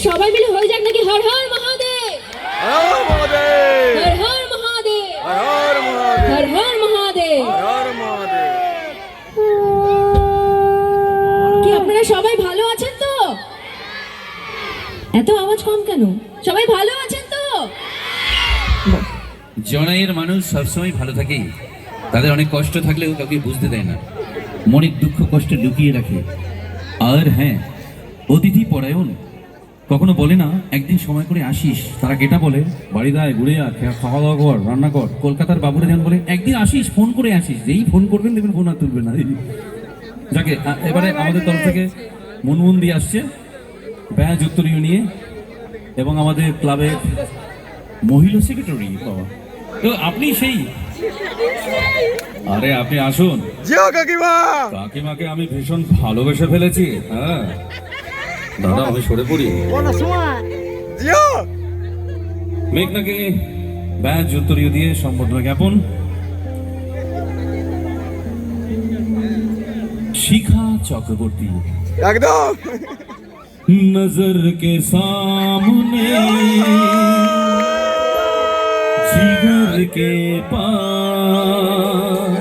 সবাই মিলে হয়ে যাক নাকি হর হর মহাদেব, হর মহাদেব, হর হর মহাদেব, হর মহাদেব, হর হর মহাদেব, হর মহাদেব। কি আপনারা সবাই ভালো আছেন তো? এত আওয়াজ কম কেন? সবাই ভালো আছেন তো? জনাইয়ের মানুষ সবসময় ভালো থাকে, তাদের অনেক কষ্ট থাকলেও কাউকে বুঝতে দেয় না, মনের দুঃখ কষ্ট লুকিয়ে রাখে। আর হ্যাঁ, অতিথি পরায়ণ, কখনো বলে না একদিন সময় করে আসিস, তারা গেটা বলে বাড়ি দায় ঘুরে যা, খাওয়া দাওয়া কর, রান্না কর। কলকাতার বাবুরা যেন বলে একদিন আসিস, ফোন করে আসিস, যেই ফোন করবেন দেখবেন ফোন আর তুলবে না। যাকে এবারে আমাদের তরফ থেকে মনমন দিয়ে আসছে ব্যাজ উত্তরীয় নিয়ে, এবং আমাদের ক্লাবের মহিলা সেক্রেটারি। বাবা, তো আপনি সেই, আরে আপনি আসুন। জিও কাকিমা, কাকিমাকে আমি ভীষণ ভালোবেসে ফেলেছি। হ্যাঁ দাদা, আমি সরে পড়ি। জিও মেঘনাকে ব্যাজ উত্তরীয় দিয়ে সম্বর্ধনা জ্ঞাপন। শিখা চক্রবর্তী, একদম नजर के सामने जिगर के पास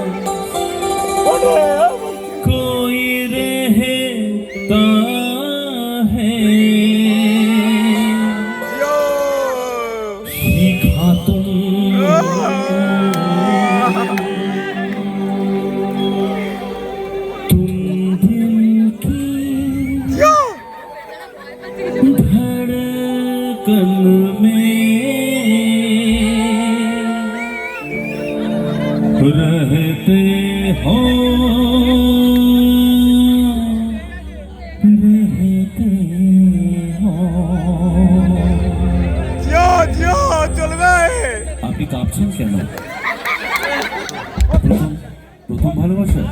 कोई रहता है, জিও सीखा तुम दिल की জিও धड़कन में रहते हो, रहते हो। জিও জিও চলবে। আপনি কাঁপছেন কেন? প্রথম প্রথম ভালোবাসা।